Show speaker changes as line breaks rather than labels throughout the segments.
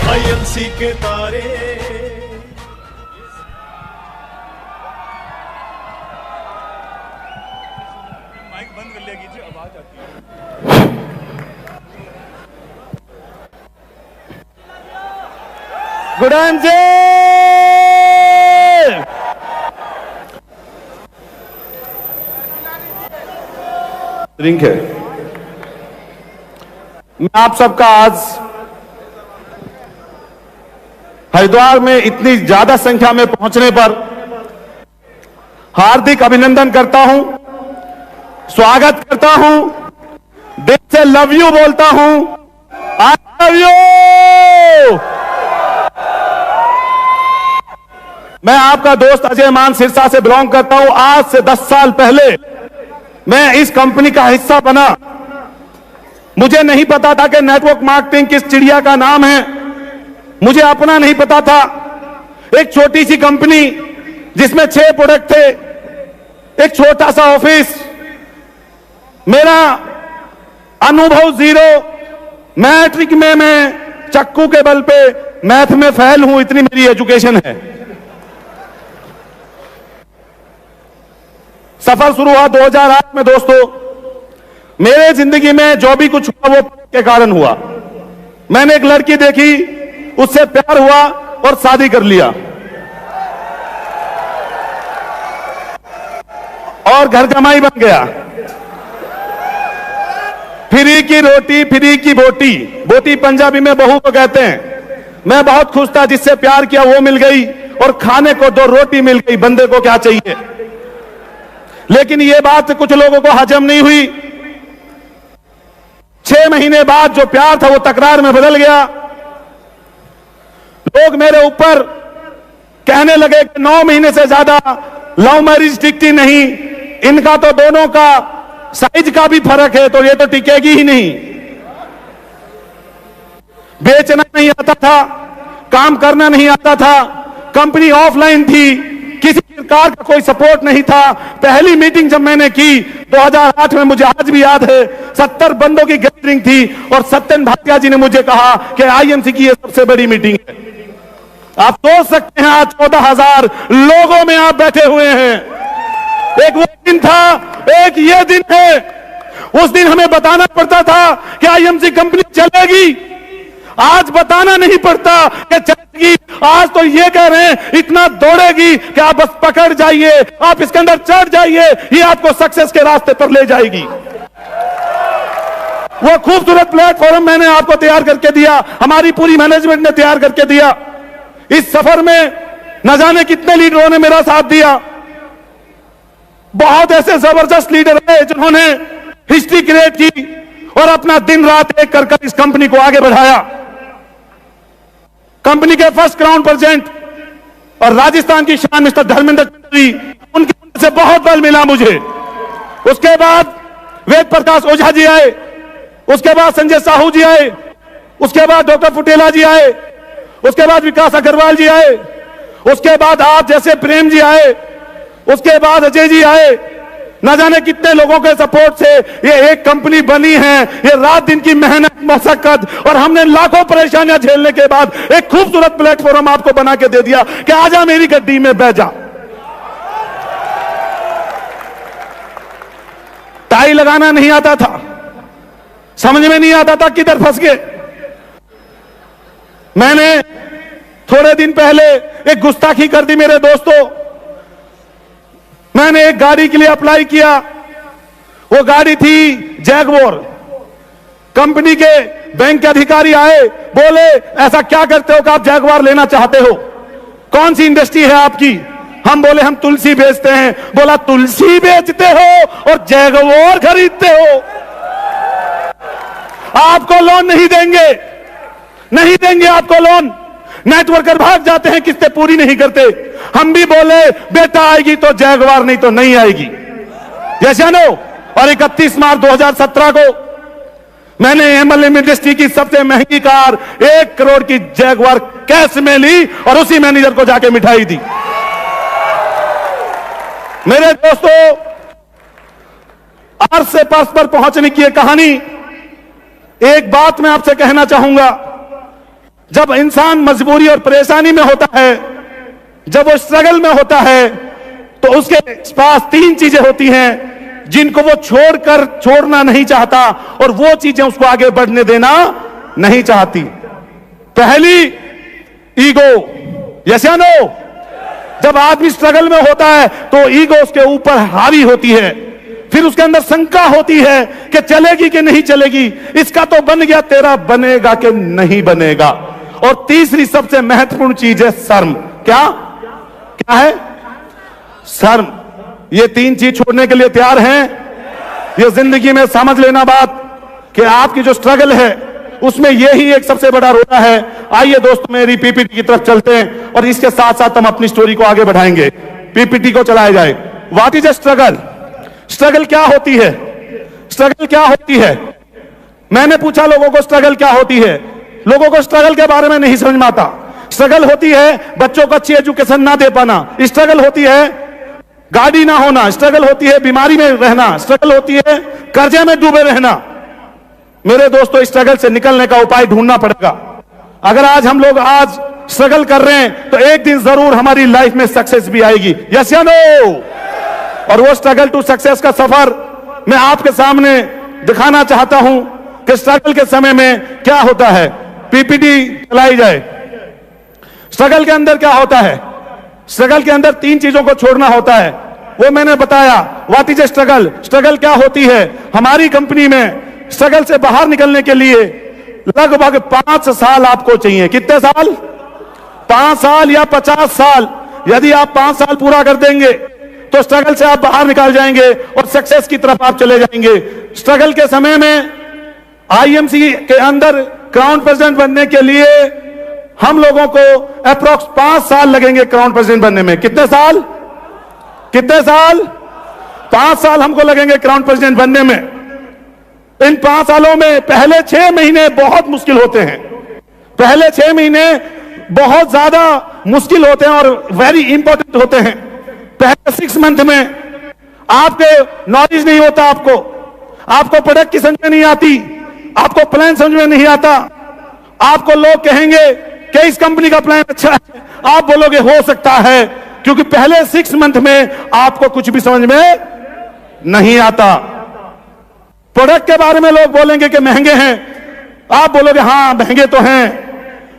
IMC के तारे mic बंद कर लिया कीजिए, आवाज आती है।
गुडान जी ड्रिंक है। मैं आप सबका आज हरिद्वार में इतनी ज्यादा संख्या में पहुंचने पर हार्दिक अभिनंदन करता हूं, स्वागत करता हूं, दिल से लव यू बोलता हूं। I love you. मैं आपका दोस्त अजय मान सिरसा से बिलोंग करता हूं। आज से 10 साल पहले मैं इस कंपनी का हिस्सा बना। मुझे नहीं पता था कि नेटवर्क मार्केटिंग किस चिड़िया का नाम है, मुझे अपना नहीं पता था। एक छोटी सी कंपनी जिसमें 6 प्रोडक्ट थे, एक छोटा सा ऑफिस, मेरा अनुभव जीरो। मैट्रिक में मैं चक्कू के बल पे मैथ में फेल हूं, इतनी मेरी एजुकेशन है। सफर शुरू हुआ 2008 में। दोस्तों, मेरे जिंदगी में जो भी कुछ हुआ वो के कारण हुआ। मैंने एक लड़की देखी, उससे प्यार हुआ और शादी कर लिया और घर जमाई बन गया। फ्री की रोटी फ्री की बोटी, बोटी पंजाबी में बहू को कहते हैं। मैं बहुत खुश था, जिससे प्यार किया वो मिल गई और खाने को 2 रोटी मिल गई। बंदे को क्या चाहिए। लेकिन ये बात कुछ लोगों को हजम नहीं हुई। 6 महीने बाद जो प्यार था वो तकरार में बदल गया। लोग मेरे ऊपर कहने लगे कि 9 महीने से ज्यादा लव मैरिज टिकती नहीं, इनका तो दोनों का साइज का भी फर्क है, तो ये तो टिकेगी ही नहीं। बेचना नहीं आता था, काम करना नहीं आता था, कंपनी ऑफलाइन थी, किसी प्रकार का कोई सपोर्ट नहीं था। पहली मीटिंग जब मैंने की 2008 में, मुझे आज भी याद है, 70 बंदों की गैदरिंग थी और सत्यन भाटिया जी ने मुझे कहा कि आईएमसी की ये सबसे बड़ी मीटिंग है। आप सोच सकते हैं आज 14,000 लोगों में आप बैठे हुए हैं। एक वो दिन था, एक ये दिन है। उस दिन हमें बताना पड़ता था कि आईएमसी कंपनी चलेगी, आज बताना नहीं पड़ता कि चलेगी। आज तो ये कह रहे हैं इतना दौड़ेगी कि आप बस पकड़ जाइए, आप इसके अंदर चढ़ जाइए, ये आपको सक्सेस के रास्ते पर ले जाएगी। वो खूबसूरत प्लेटफॉर्म मैंने आपको तैयार करके दिया, हमारी पूरी मैनेजमेंट ने तैयार करके दिया। इस सफर में न जाने कितने लीडरों ने मेरा साथ दिया। बहुत ऐसे जबरदस्त लीडर हैं जिन्होंने हिस्ट्री क्रिएट की और अपना दिन रात एक कर इस कंपनी को आगे बढ़ाया। कंपनी के फर्स्ट क्राउन प्रेसिडेंट और राजस्थान की शान मिस्टर धर्मेंद्र चौधरी, उनके से बहुत बल मिला मुझे। उसके बाद वेद प्रकाश ओझा जी आए, उसके बाद संजय साहू जी आए, उसके बाद डॉक्टर फुटेला जी आए, उसके बाद विकास अग्रवाल जी आए, उसके बाद आप जैसे प्रेम जी आए, उसके बाद अजय जी आए। न जाने कितने लोगों के सपोर्ट से ये एक कंपनी बनी है। ये रात दिन की मेहनत, मशक्कत और हमने लाखों परेशानियां झेलने के बाद एक खूबसूरत प्लेटफॉर्म आपको बना के दे दिया कि आजा मेरी गड्डी में बैठ जा। टाई लगाना नहीं आता था, समझ में नहीं आता था किधर फंस गए। मैंने थोड़े दिन पहले एक गुस्ताखी कर दी मेरे दोस्तों। मैंने एक गाड़ी के लिए अप्लाई किया, वो गाड़ी थी जैगवार। कंपनी के बैंक के अधिकारी आए, बोले ऐसा क्या करते हो कि आप जैगवार लेना चाहते हो, कौन सी इंडस्ट्री है आपकी। हम बोले हम तुलसी बेचते हैं। बोला तुलसी बेचते हो और जैगवार खरीदते हो, आपको लोन नहीं देंगे, नहीं देंगे आपको लोन। नेटवर्कर भाग जाते हैं, किस्तें पूरी नहीं करते। हम भी बोले बेटा आएगी तो जैगवार, नहीं तो नहीं आएगी। जैसे नो। और 31 मार्च 2017 को मैंने एमएलएम इंडस्ट्री की सबसे महंगी कार 1 करोड़ की जैगवार कैश में ली और उसी मैनेजर को जाके मिठाई दी। मेरे दोस्तों, अर्थ से पर्स पर पहुंचने की यह कहानी। एक बात मैं आपसे कहना चाहूंगा, जब इंसान मजबूरी और परेशानी में होता है, जब वो स्ट्रगल में होता है, तो उसके पास तीन चीजें होती हैं जिनको वो छोड़ना नहीं चाहता, और वो चीजें उसको आगे बढ़ने देना नहीं चाहती। पहली, ईगो। यस या नो? जब आदमी स्ट्रगल में होता है तो ईगो उसके ऊपर हावी होती है, फिर उसके अंदर शंका होती है कि चलेगी कि नहीं चलेगी, इसका तो बन गया, तेरा बनेगा कि नहीं बनेगा। और तीसरी सबसे महत्वपूर्ण चीज है शर्म। क्या क्या है? शर्म। ये तीन चीज छोड़ने के लिए तैयार हैं? ये जिंदगी में समझ लेना बात कि आपकी जो स्ट्रगल है उसमें यही एक सबसे बड़ा रोड़ा है। आइए दोस्तों, मेरी पीपीटी की तरफ चलते हैं और इसके साथ साथ हम अपनी स्टोरी को आगे बढ़ाएंगे। पीपीटी को चलाया जाए। What is a struggle? Struggle क्या होती है? स्ट्रगल क्या होती है? मैंने पूछा लोगों को स्ट्रगल क्या होती है। लोगों को स्ट्रगल के बारे में नहीं समझ में आता। स्ट्रगल होती है बच्चों को अच्छी एजुकेशन ना दे पाना, स्ट्रगल होती है गाड़ी ना होना, स्ट्रगल होती है बीमारी में रहना, स्ट्रगल होती है कर्जे में डूबे रहना। मेरे दोस्तों, स्ट्रगल से निकलने का उपाय ढूंढना पड़ेगा। अगर आज हम लोग स्ट्रगल कर रहे हैं तो एक दिन जरूर हमारी लाइफ में सक्सेस भी आएगी। यस या नो? और वो स्ट्रगल टू सक्सेस का सफर मैं आपके सामने दिखाना चाहता हूं कि स्ट्रगल के समय में क्या होता है। पीपीटी चलाई जाए। स्ट्रगल के अंदर क्या होता है? स्ट्रगल के अंदर तीन चीजों को छोड़ना होता है, वो मैंने बताया। What is a struggle? Struggle क्या होती है? हमारी कंपनी में स्ट्रगल से बाहर निकलने के लिए लगभग 5 साल आपको चाहिए। कितने साल? 5 साल या 50 साल। यदि आप 5 साल पूरा कर देंगे तो स्ट्रगल से आप बाहर निकल जाएंगे और सक्सेस की तरफ आप चले जाएंगे। स्ट्रगल के समय में आईएमसी के अंदर क्राउन प्रेसिडेंट बनने के लिए हम लोगों को अप्रोक्स 5 साल लगेंगे क्राउन प्रेसिडेंट बनने में। कितने साल? कितने साल? 5 साल हमको लगेंगे क्राउन प्रेसिडेंट बनने में। इन 5 सालों में पहले 6 महीने बहुत मुश्किल होते हैं। पहले 6 महीने बहुत ज्यादा मुश्किल होते हैं और वेरी इंपॉर्टेंट होते हैं। पहले 6 मंथ में आपके नॉलेज नहीं होता, आपको प्रोडक्ट की समझ में नहीं आती, आपको प्लान समझ में नहीं आता। आपको लोग कहेंगे कि इस कंपनी का प्लान अच्छा है, आप बोलोगे हो सकता है, क्योंकि पहले 6 मंथ में आपको कुछ भी समझ में नहीं आता। प्रोडक्ट के बारे में लोग बोलेंगे कि महंगे हैं, आप बोलोगे हाँ महंगे तो हैं,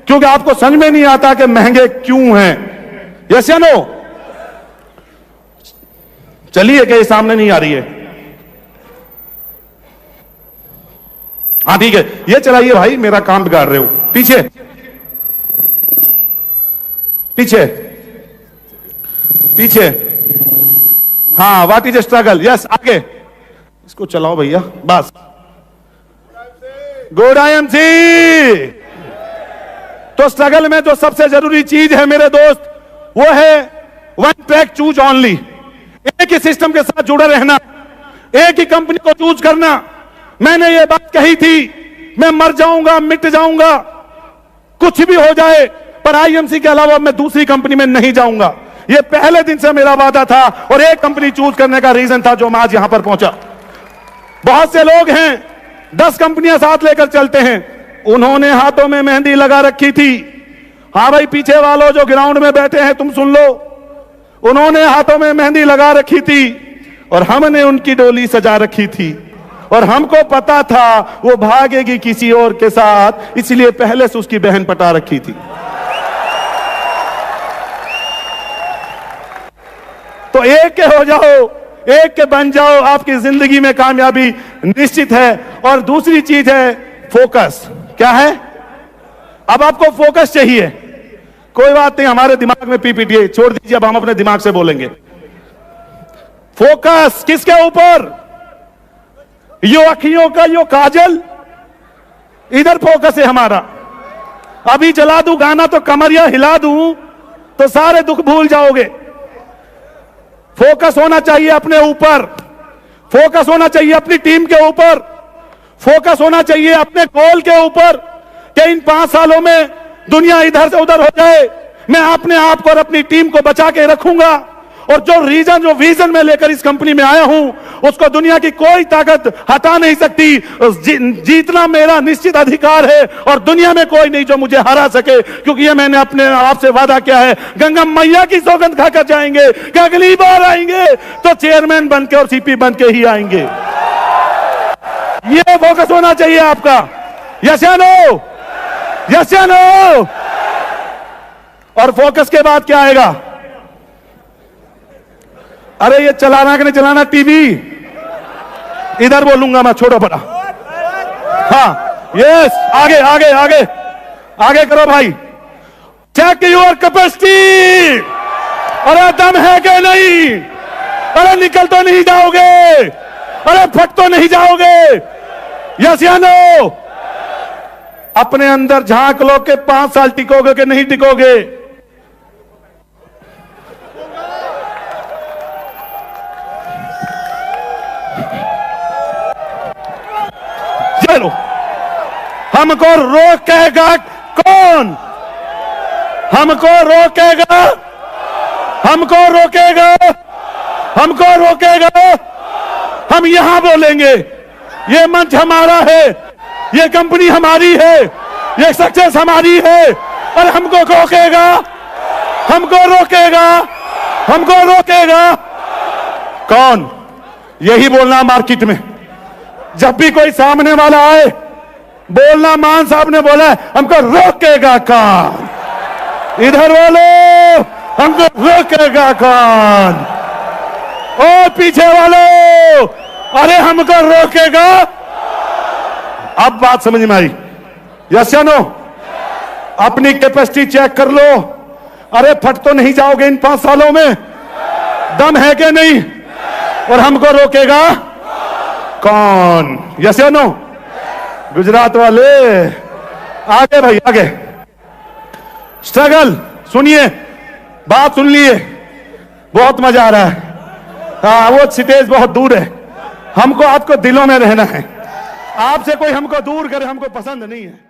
क्योंकि आपको समझ में नहीं आता कि महंगे क्यों हैं। यस या नो? चलिए, कि सामने नहीं आ रही है? हाँ ठीक है, ये चलाइए भाई, मेरा काम बिगाड़ रहे हो। पीछे पीछे पीछे। हाँ, what is a struggle? Yes, आगे इसको चलाओ भैया, बस। Good IMC. तो स्ट्रगल में जो सबसे जरूरी चीज है मेरे दोस्त, वो है वन ट्रैक चूज ओनली। एक ही सिस्टम के साथ जुड़े रहना, एक ही कंपनी को चूज करना। मैंने ये बात कही थी, मैं मर जाऊंगा, मिट जाऊंगा, कुछ भी हो जाए, पर आईएमसी के अलावा मैं दूसरी कंपनी में नहीं जाऊंगा। ये पहले दिन से मेरा वादा था और एक कंपनी चूज करने का रीजन था जो मैं आज यहां पर पहुंचा। बहुत से लोग हैं 10 कंपनियां साथ लेकर चलते हैं, उन्होंने हाथों में मेहंदी लगा रखी थी। हाँ भाई, पीछे वालों जो ग्राउंड में बैठे हैं तुम सुन लो, उन्होंने हाथों में मेहंदी लगा रखी थी और हमने उनकी डोली सजा रखी थी, और हमको पता था वो भागेगी किसी और के साथ, इसलिए पहले से उसकी बहन पटा रखी थी। तो एक के हो जाओ, एक के बन जाओ, आपकी जिंदगी में कामयाबी निश्चित है। और दूसरी चीज है फोकस। क्या है? अब आपको फोकस चाहिए। कोई बात नहीं, हमारे दिमाग में पीपीटी छोड़ दीजिए, अब हम अपने दिमाग से बोलेंगे। फोकस किसके ऊपर? यो अखियों का यो काजल, इधर फोकस है हमारा। अभी चला दूं गाना तो कमरिया हिला दूं तो सारे दुख भूल जाओगे। फोकस होना चाहिए अपने ऊपर, फोकस होना चाहिए अपनी टीम के ऊपर, फोकस होना चाहिए अपने गोल के ऊपर कि इन 5 सालों में दुनिया इधर से उधर हो जाए, मैं अपने आप को और अपनी टीम को बचा के रखूंगा और जो रीजन, जो विजन में लेकर इस कंपनी में आया हूं, उसको दुनिया की कोई ताकत हटा नहीं सकती। जीतना मेरा निश्चित अधिकार है और दुनिया में कोई नहीं जो मुझे हरा सके, क्योंकि ये मैंने अपने आप से वादा किया है। गंगा मैया की सौगंध खाकर जाएंगे कि अगली बार आएंगे तो चेयरमैन बनके और सीपी बनके ही आएंगे। ये फोकस होना चाहिए आपका। यस या नो? यस या नो? और फोकस के बाद क्या आएगा? अरे ये चलाना कि नहीं चलाना टीवी? इधर बोलूंगा मैं, छोटा बड़ा। हाँ, यस, आगे आगे आगे आगे करो भाई। Check your capacity. अरे दम है कि नहीं? अरे निकल तो नहीं जाओगे? अरे फट तो नहीं जाओगे? यस या नो? अपने अंदर झांक लो कि 5 साल टिकोगे कि नहीं टिकोगे। चलो, हमको रोकेगा कौन? हमको रोकेगा, हमको रोकेगा, हमको रोकेगा। हम यहां बोलेंगे, ये मंच हमारा है, ये कंपनी हमारी है, ये सक्सेस हमारी है। और हमको रोकेगा, हमको रोकेगा, हमको रोकेगा कौन? यही बोलना मार्केट में। जब भी कोई सामने वाला आए, बोलना मान साहब ने बोला है, हमको रोकेगा कौन? इधर बोलो, हमको रोकेगा कौन? ओ पीछे वालों, अरे हमको रोकेगा। अब बात समझ में आई? यस या नो? अपनी कैपेसिटी चेक कर लो। अरे फट तो नहीं जाओगे इन 5 सालों में? दम है कि नहीं? और हमको रोकेगा कौन? यस या नो? गुजरात वाले आगे भाई, आगे। स्ट्रगल सुनिए, बात सुन लिए, बहुत मजा आ रहा है। हाँ, वो स्टेज बहुत दूर है, हमको आपको दिलों में रहना है। आपसे कोई हमको दूर करे, हमको पसंद नहीं है।